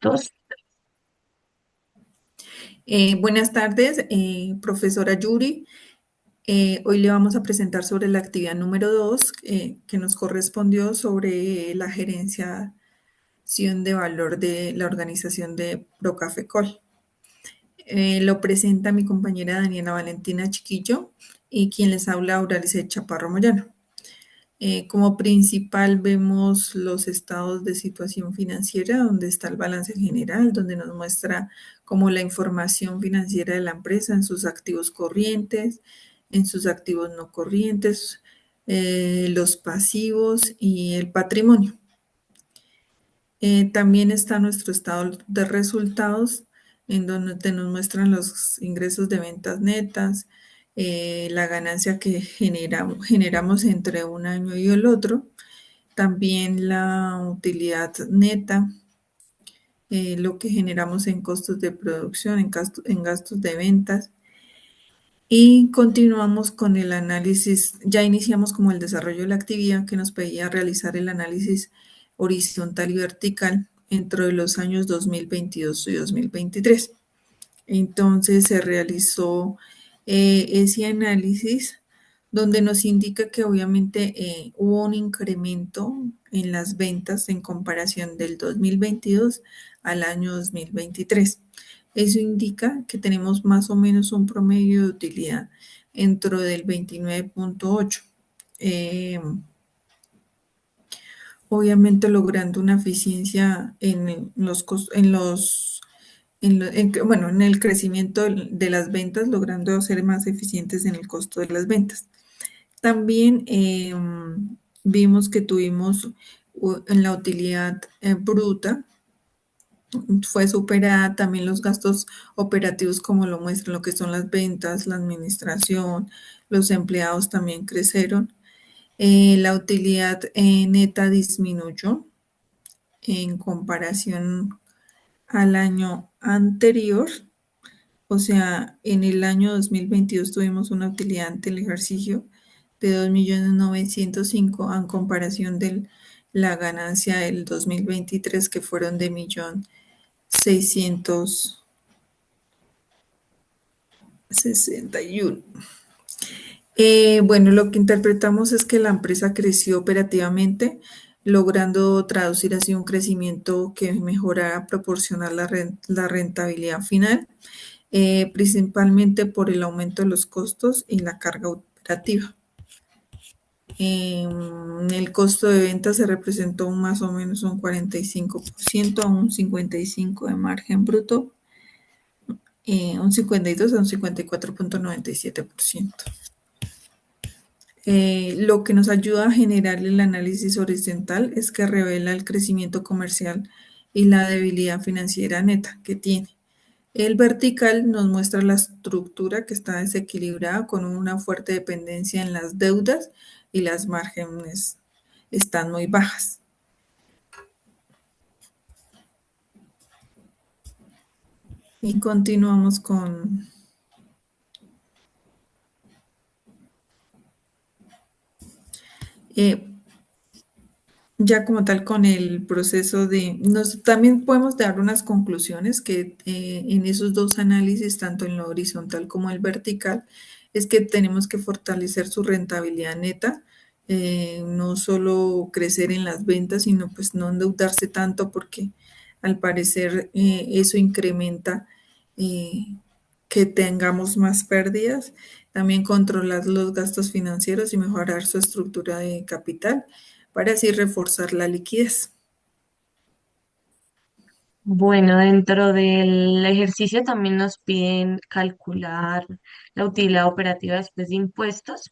impuestos. Buenas tardes, profesora Yuri. Hoy le vamos a presentar sobre la actividad número 2 que nos correspondió sobre la gerenciación de valor de la organización de Procafecol. Lo presenta mi compañera Daniela Valentina Chiquillo y quien les habla Auralice Chaparro Moyano. Como principal vemos los estados de situación financiera, donde está el balance general, donde nos muestra como la información financiera de la empresa en sus activos corrientes, en sus activos no corrientes, los pasivos y el patrimonio. También está nuestro estado de resultados, en donde te nos muestran los ingresos de ventas netas, la ganancia que generamos entre un año y el otro, también la utilidad neta, lo que generamos en costos de producción, en gastos de ventas. Y continuamos con el análisis, ya iniciamos como el desarrollo de la actividad que nos pedía realizar el análisis horizontal y vertical entre los años 2022 y 2023. Entonces se realizó ese análisis donde nos indica que obviamente hubo un incremento en las ventas en comparación del 2022 al año 2023. Eso indica que tenemos más o menos un promedio de utilidad dentro del 29.8. Eh, obviamente logrando una eficiencia en bueno, en el crecimiento de las ventas, logrando ser más eficientes en el costo de las ventas. También vimos que tuvimos en la utilidad bruta, fue superada también los gastos operativos como lo muestran lo que son las ventas, la administración, los empleados también crecieron. La utilidad neta disminuyó en comparación al año anterior. O sea, en el año 2022 tuvimos una utilidad ante el ejercicio de 2.905.000 en comparación de la ganancia del 2023 que fueron de 1.661.000. Bueno, lo que interpretamos es que la empresa creció operativamente, logrando traducir así un crecimiento que mejorara proporcionar la rentabilidad final, principalmente por el aumento de los costos y la carga operativa. El costo de venta se representó más o menos un 45% a un 55% de margen bruto, un 52 a un 54.97%. Lo que nos ayuda a generar el análisis horizontal es que revela el crecimiento comercial y la debilidad financiera neta que tiene. El vertical nos muestra la estructura que está desequilibrada con una fuerte dependencia en las deudas y las márgenes están muy bajas. Y continuamos con eh, ya como tal con el proceso también podemos dar unas conclusiones que en esos dos análisis, tanto en lo horizontal como el vertical, es que tenemos que fortalecer su rentabilidad neta, no solo crecer en las ventas, sino pues no endeudarse tanto porque al parecer eso incrementa eh, que tengamos más pérdidas, también controlar los gastos financieros y mejorar su estructura de capital para así reforzar la liquidez. Bueno, dentro del ejercicio también nos piden calcular la utilidad operativa después de impuestos.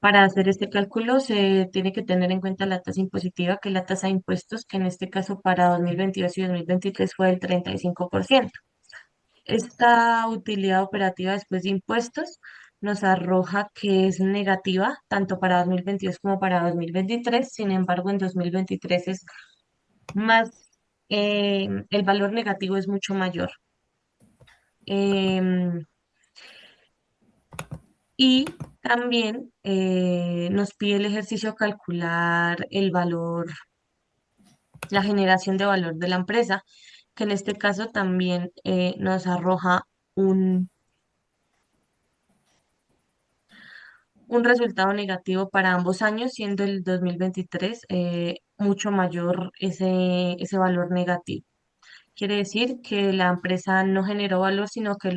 Para hacer este cálculo se tiene que tener en cuenta la tasa impositiva, que es la tasa de impuestos, que en este caso para 2022 y 2023 fue del 35%. Esta utilidad operativa después de impuestos nos arroja que es negativa tanto para 2022 como para 2023. Sin embargo, en 2023 es más, el valor negativo es mucho mayor. Em, y también nos pide el ejercicio calcular el valor, la generación de valor de la empresa, que en este caso también nos arroja un, un resultado negativo para ambos años, siendo el 2023 mucho mayor ese valor negativo. Quiere decir que la empresa no generó valor, sino que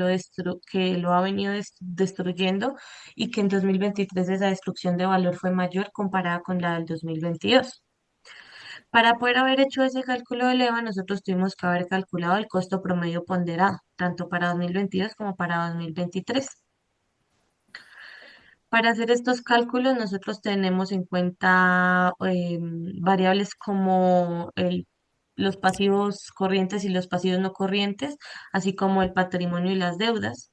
que lo ha venido destruyendo y que en 2023 esa destrucción de valor fue mayor comparada con la del 2022. Para poder haber hecho ese cálculo de leva, nosotros tuvimos que haber calculado el costo promedio ponderado, tanto para 2022 como para 2023. Para hacer estos cálculos, nosotros tenemos en cuenta variables como los pasivos corrientes y los pasivos no corrientes, así como el patrimonio y las deudas.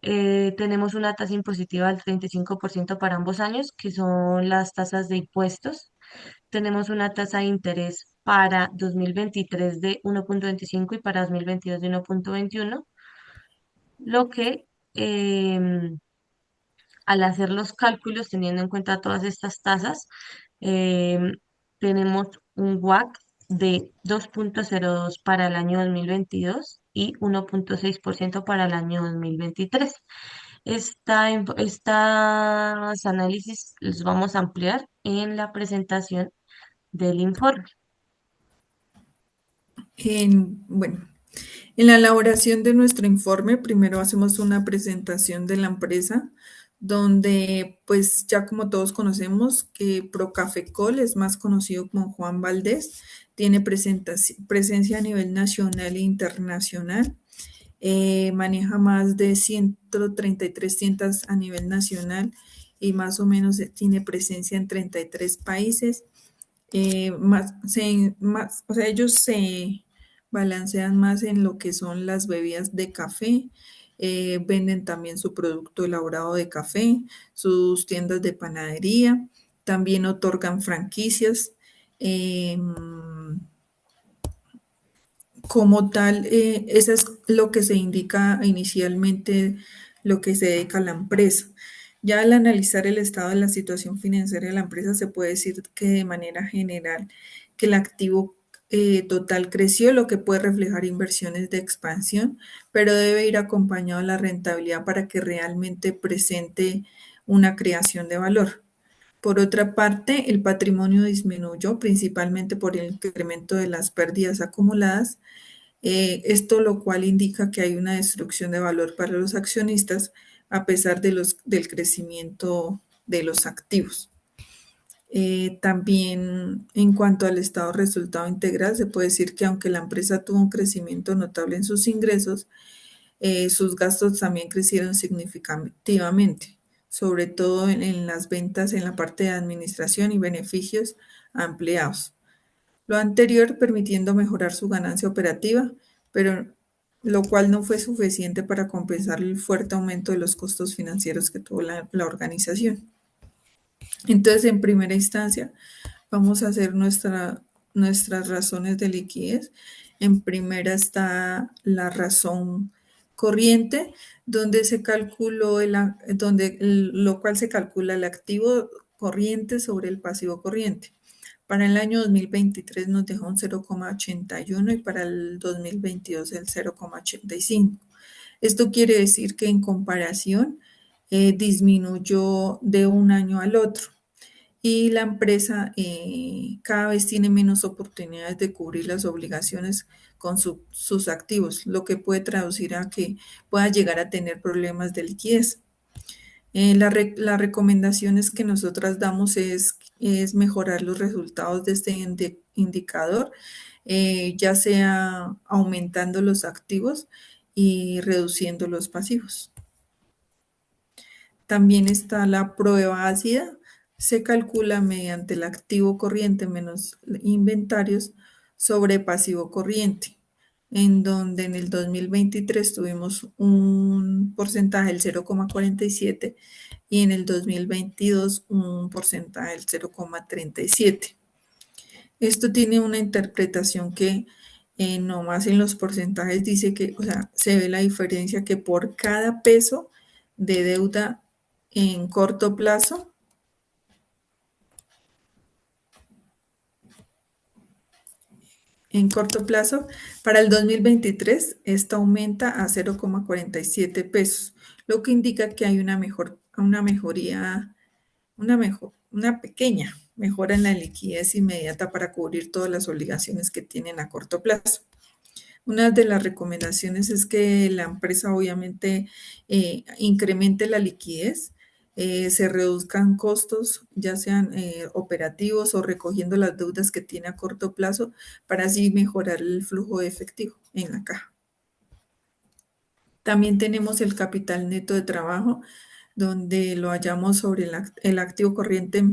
Tenemos una tasa impositiva del 35% para ambos años, que son las tasas de impuestos. Tenemos una tasa de interés para 2023 de 1,25 y para 2022 de 1,21, lo que al hacer los cálculos, teniendo en cuenta todas estas tasas, em, tenemos un WACC de 2,02 para el año 2022 y 1,6% para el año 2023. Estos análisis los vamos a ampliar en la presentación del informe. Bueno, en la elaboración de nuestro informe, primero hacemos una presentación de la empresa, donde pues ya como todos conocemos que Procafecol es más conocido como Juan Valdés, tiene presencia a nivel nacional e internacional, maneja más de 133 tiendas a nivel nacional y más o menos tiene presencia en 33 países. O sea, ellos se balancean más en lo que son las bebidas de café, venden también su producto elaborado de café, sus tiendas de panadería, también otorgan franquicias. eh, Como tal, eso es lo que se indica inicialmente, lo que se dedica a la empresa. Ya al analizar el estado de la situación financiera de la empresa, se puede decir que de manera general que el activo total creció, lo que puede reflejar inversiones de expansión, pero debe ir acompañado de la rentabilidad para que realmente presente una creación de valor. Por otra parte, el patrimonio disminuyó principalmente por el incremento de las pérdidas acumuladas, esto lo cual indica que hay una destrucción de valor para los accionistas a pesar del crecimiento de los activos. También en cuanto al estado resultado integral, se puede decir que aunque la empresa tuvo un crecimiento notable en sus ingresos, sus gastos también crecieron significativamente, sobre todo en las ventas en la parte de administración y beneficios a empleados. Lo anterior permitiendo mejorar su ganancia operativa, pero lo cual no fue suficiente para compensar el fuerte aumento de los costos financieros que tuvo la organización. Entonces, en primera instancia, vamos a hacer nuestras razones de liquidez. En primera está la razón corriente, donde se calculó lo cual se calcula el activo corriente sobre el pasivo corriente. Para el año 2023 nos dejó un 0,81 y para el 2022 el 0,85. Esto quiere decir que en comparación disminuyó de un año al otro y la empresa cada vez tiene menos oportunidades de cubrir las obligaciones con sus activos, lo que puede traducir a que pueda llegar a tener problemas de liquidez. Las recomendaciones que nosotras damos es mejorar los resultados de este indicador, ya sea aumentando los activos y reduciendo los pasivos. También está la prueba ácida. Se calcula mediante el activo corriente menos inventarios sobre pasivo corriente, en donde en el 2023 tuvimos un porcentaje del 0,47 y en el 2022 un porcentaje del 0,37. Esto tiene una interpretación que nomás en los porcentajes dice que, o sea, se ve la diferencia que por cada peso de deuda en corto plazo, En corto plazo, para el 2023, esta aumenta a 0,47 pesos, lo que indica que hay una mejoría, una pequeña mejora en la liquidez inmediata para cubrir todas las obligaciones que tienen a corto plazo. Una de las recomendaciones es que la empresa obviamente incremente la liquidez, se reduzcan costos, ya sean operativos o recogiendo las deudas que tiene a corto plazo para así mejorar el flujo de efectivo en la caja. También tenemos el capital neto de trabajo, donde lo hallamos sobre el activo corriente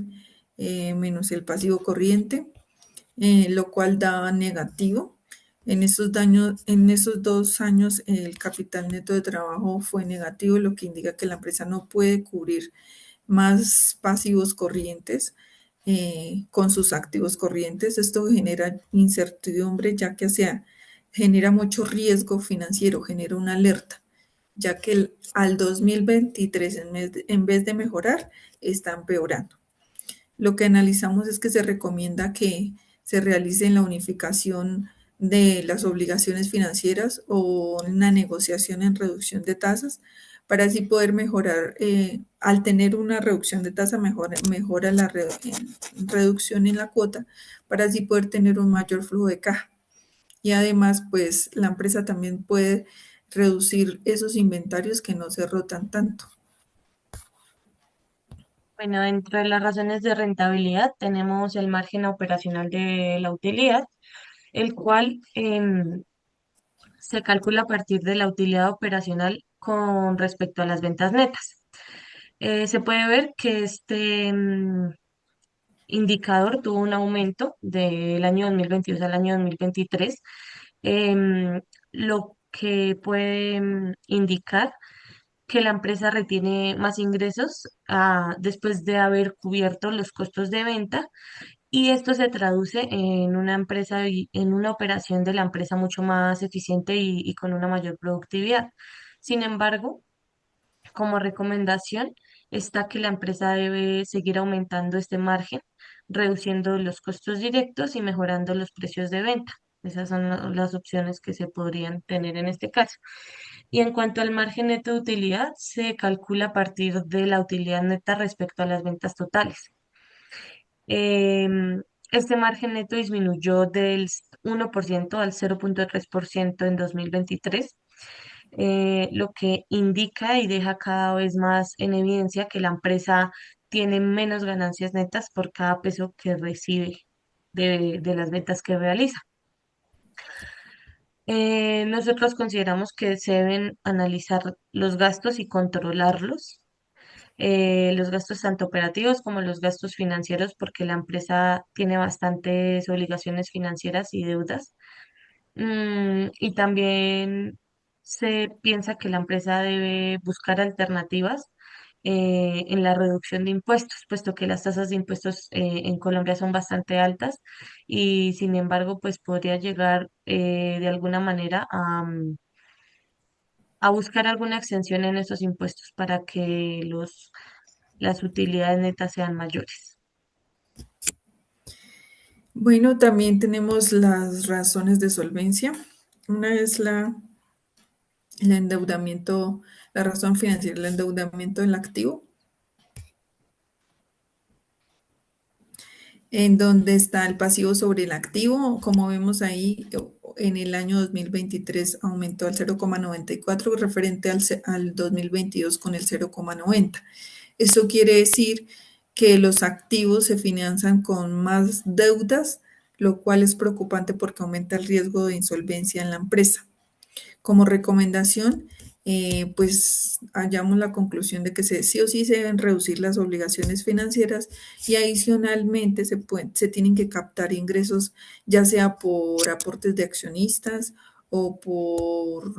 menos el pasivo corriente, lo cual da negativo. En esos 2 años el capital neto de trabajo fue negativo, lo que indica que la empresa no puede cubrir más pasivos corrientes con sus activos corrientes. Esto genera incertidumbre, ya que genera mucho riesgo financiero, genera una alerta, ya que al 2023, en vez de mejorar, está empeorando. Lo que analizamos es que se recomienda que se realice la unificación de las obligaciones financieras o una negociación en reducción de tasas para así poder mejorar, al tener una reducción de tasa, mejora la reducción en la cuota para así poder tener un mayor flujo de caja. Y además, pues la empresa también puede reducir esos inventarios que no se rotan tanto. Bueno, dentro de las razones de rentabilidad tenemos el margen operacional de la utilidad, el cual se calcula a partir de la utilidad operacional con respecto a las ventas netas. Se puede ver que este indicador tuvo un aumento del año 2022 al año 2023, lo que puede indicar que la empresa retiene más ingresos después de haber cubierto los costos de venta, y esto se traduce en una empresa y en una operación de la empresa mucho más eficiente y con una mayor productividad. Sin embargo, como recomendación está que la empresa debe seguir aumentando este margen, reduciendo los costos directos y mejorando los precios de venta. Esas son las opciones que se podrían tener en este caso. Y en cuanto al margen neto de utilidad, se calcula a partir de la utilidad neta respecto a las ventas totales. Este margen neto disminuyó del 1% al 0,3% en 2023, lo que indica y deja cada vez más en evidencia que la empresa tiene menos ganancias netas por cada peso que recibe de las ventas que realiza. Nosotros consideramos que se deben analizar los gastos y controlarlos, los gastos tanto operativos como los gastos financieros, porque la empresa tiene bastantes obligaciones financieras y deudas. Y también se piensa que la empresa debe buscar alternativas en la reducción de impuestos, puesto que las tasas de impuestos en Colombia son bastante altas y sin embargo, pues podría llegar de alguna manera a buscar alguna exención en esos impuestos para que las utilidades netas sean mayores. Bueno, también tenemos las razones de solvencia. Una es el endeudamiento, la razón financiera, el endeudamiento del activo, en donde está el pasivo sobre el activo. Como vemos ahí, en el año 2023 aumentó al 0,94 referente al 2022 con el 0,90. Eso quiere decir que los activos se financian con más deudas, lo cual es preocupante porque aumenta el riesgo de insolvencia en la empresa. Como recomendación, pues hallamos la conclusión de que sí o sí se deben reducir las obligaciones financieras y adicionalmente se tienen que captar ingresos, ya sea por aportes de accionistas o por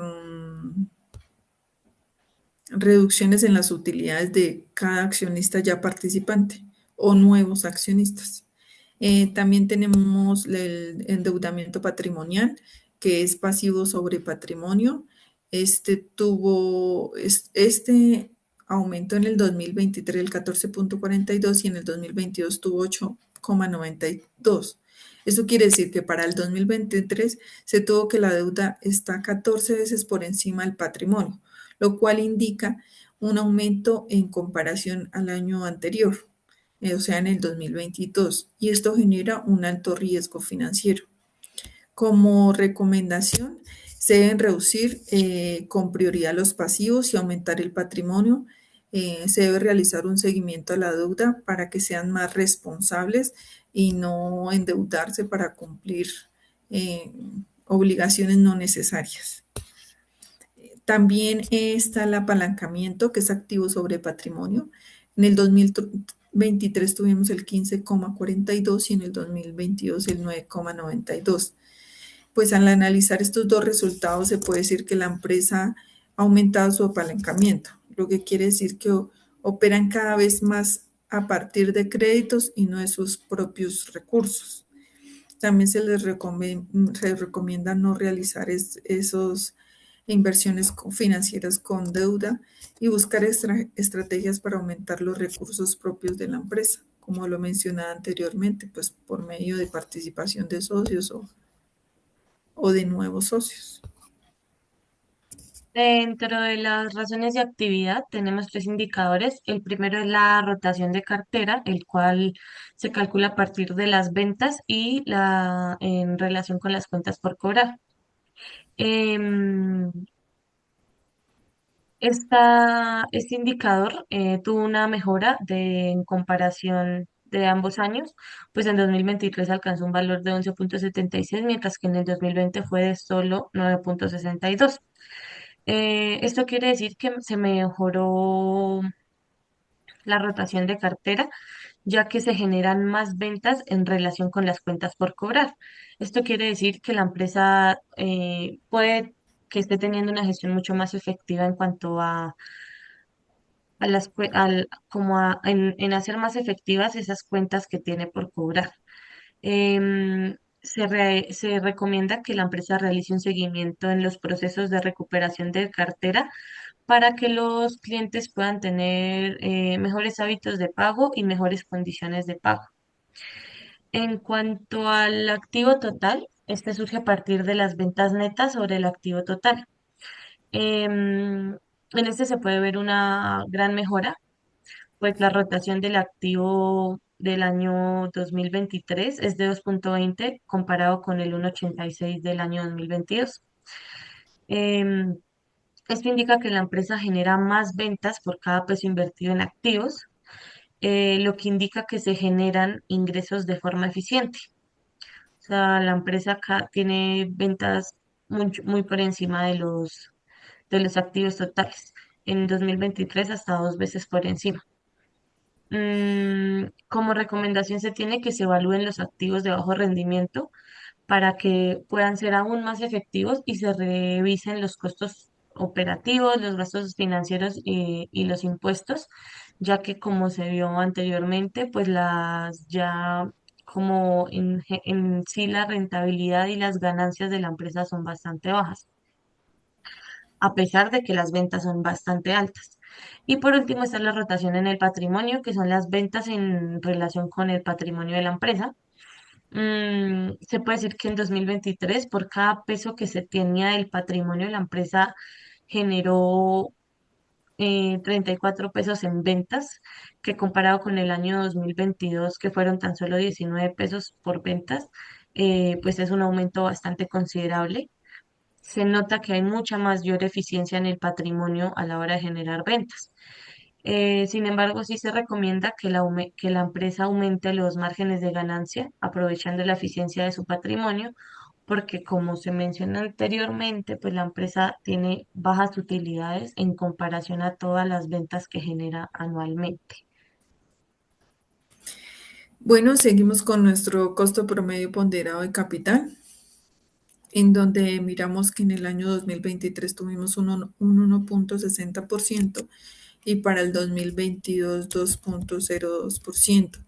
reducciones en las utilidades de cada accionista ya participante o nuevos accionistas. También tenemos el endeudamiento patrimonial, que es pasivo sobre patrimonio. Este aumentó en el 2023 el 14,42 y en el 2022 tuvo 8,92. Eso quiere decir que para el 2023 se tuvo que la deuda está 14 veces por encima del patrimonio, lo cual indica un aumento en comparación al año anterior, o sea, en el 2022, y esto genera un alto riesgo financiero. Como recomendación, se deben reducir con prioridad los pasivos y aumentar el patrimonio. Se debe realizar un seguimiento a la deuda para que sean más responsables y no endeudarse para cumplir eh, obligaciones no necesarias. También está el apalancamiento, que es activo sobre patrimonio. En el 2023 tuvimos el 15,42 y en el 2022 el 9,92. Pues al analizar estos dos resultados se puede decir que la empresa ha aumentado su apalancamiento, lo que quiere decir que operan cada vez más a partir de créditos y no de sus propios recursos. También se recomienda no realizar esos inversiones financieras con deuda y buscar estrategias para aumentar los recursos propios de la empresa, como lo mencionaba anteriormente, pues por medio de participación de socios o de nuevos socios. Dentro de las razones de actividad tenemos tres indicadores. El primero es la rotación de cartera, el cual se calcula a partir de las ventas y en relación con las cuentas por cobrar. Em, este indicador tuvo una mejora en comparación de ambos años, pues en 2023 alcanzó un valor de 11,76, mientras que en el 2020 fue de solo 9,62. Esto quiere decir que se mejoró la rotación de cartera, ya que se generan más ventas en relación con las cuentas por cobrar. Esto quiere decir que la empresa puede que esté teniendo una gestión mucho más efectiva en cuanto a las cue- al, como a- en hacer más efectivas esas cuentas que tiene por cobrar. Se recomienda que la empresa realice un seguimiento en los procesos de recuperación de cartera para que los clientes puedan tener mejores hábitos de pago y mejores condiciones de pago. En cuanto al activo total, este surge a partir de las ventas netas sobre el activo total. En este se puede ver una gran mejora, pues la rotación del activo del año 2023 es de 2,20 comparado con el 1,86 del año 2022. Em, Esto indica que la empresa genera más ventas por cada peso invertido en activos, lo que indica que se generan ingresos de forma eficiente. O sea, la empresa acá tiene ventas muy por encima de los activos totales. En 2023 hasta dos veces por encima. Como recomendación se tiene que se evalúen los activos de bajo rendimiento para que puedan ser aún más efectivos y se revisen los costos operativos, los gastos financieros y los impuestos, ya que como se vio anteriormente, pues como en sí la rentabilidad y las ganancias de la empresa son bastante bajas, a pesar de que las ventas son bastante altas. Y por último está la rotación en el patrimonio, que son las ventas en relación con el patrimonio de la empresa. Se puede decir que en 2023, por cada peso que se tenía del patrimonio, la empresa generó 34 pesos en ventas, que comparado con el año 2022, que fueron tan solo 19 pesos por ventas, pues es un aumento bastante considerable. Se nota que hay mucha mayor eficiencia en el patrimonio a la hora de generar ventas. Sin embargo, sí se recomienda que la empresa aumente los márgenes de ganancia, aprovechando la eficiencia de su patrimonio, porque como se mencionó anteriormente, pues la empresa tiene bajas utilidades en comparación a todas las ventas que genera anualmente. Bueno, seguimos con nuestro costo promedio ponderado de capital, en donde miramos que en el año 2023 tuvimos un 1,60% y para el 2022 2,02%.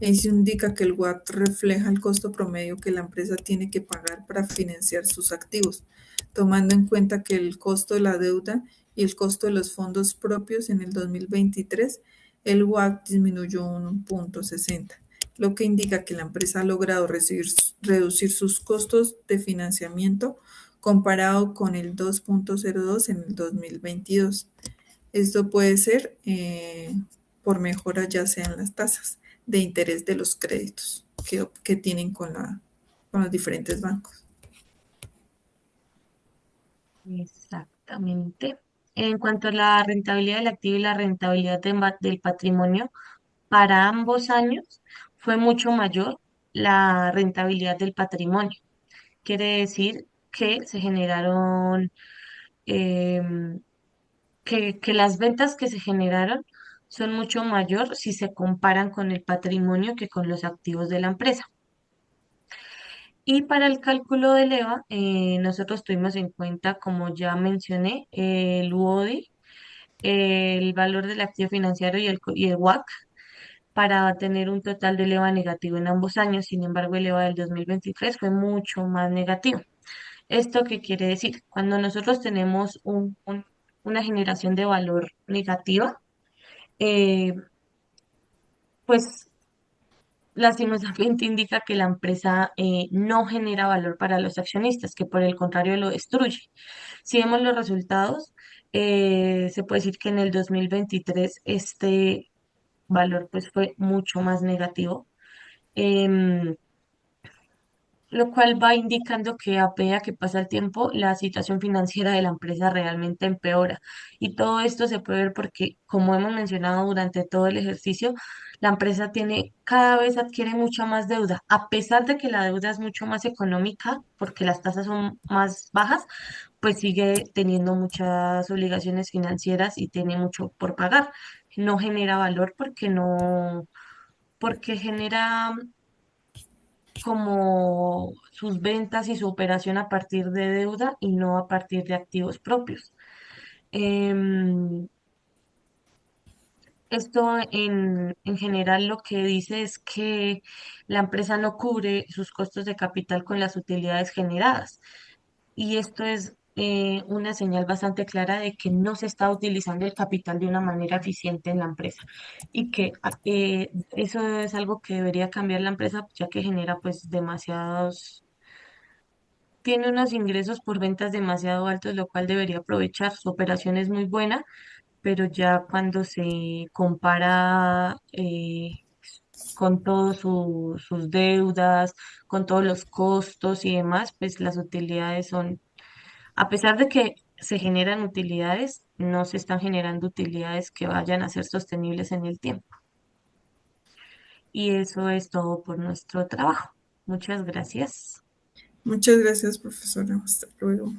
Eso indica que el WACC refleja el costo promedio que la empresa tiene que pagar para financiar sus activos, tomando en cuenta que el costo de la deuda y el costo de los fondos propios en el 2023, el WACC disminuyó un 1,60. lo que indica que la empresa ha logrado reducir sus costos de financiamiento comparado con el 2,02 en el 2022. Esto puede ser por mejoras ya sean las tasas de interés de los créditos que tienen con los diferentes bancos. Exactamente. En cuanto a la rentabilidad del activo y la rentabilidad del patrimonio, para ambos años fue mucho mayor la rentabilidad del patrimonio. Quiere decir que se generaron, em, que las ventas que se generaron son mucho mayor si se comparan con el patrimonio que con los activos de la empresa. Y para el cálculo del EVA, nosotros tuvimos en cuenta, como ya mencioné, el UODI, el valor del activo financiero y el WACC para tener un total de EVA negativo en ambos años. Sin embargo, el EVA del 2023 fue mucho más negativo. ¿Esto qué quiere decir? Cuando nosotros tenemos una generación de valor negativa, eh, pues lastimosamente indica que la empresa no genera valor para los accionistas, que por el contrario lo destruye. Si vemos los resultados, se puede decir que en el 2023 este valor pues fue mucho más negativo. Em, lo cual va indicando que a medida que pasa el tiempo, la situación financiera de la empresa realmente empeora. Y todo esto se puede ver porque, como hemos mencionado durante todo el ejercicio, la empresa tiene, cada vez adquiere mucha más deuda, a pesar de que la deuda es mucho más económica, porque las tasas son más bajas, pues sigue teniendo muchas obligaciones financieras y tiene mucho por pagar. No genera valor porque genera como sus ventas y su operación a partir de deuda y no a partir de activos propios. Em, Esto en general lo que dice es que la empresa no cubre sus costos de capital con las utilidades generadas. Y esto es una señal bastante clara de que no se está utilizando el capital de una manera eficiente en la empresa. Y que eso es algo que debería cambiar la empresa, ya que genera pues demasiados, tiene unos ingresos por ventas demasiado altos, lo cual debería aprovechar. Su operación es muy buena, pero ya cuando se compara con todas sus deudas, con todos los costos y demás, pues las utilidades son, a pesar de que se generan utilidades, no se están generando utilidades que vayan a ser sostenibles en el tiempo. Y eso es todo por nuestro trabajo. Muchas gracias. Muchas gracias, profesora. Hasta luego.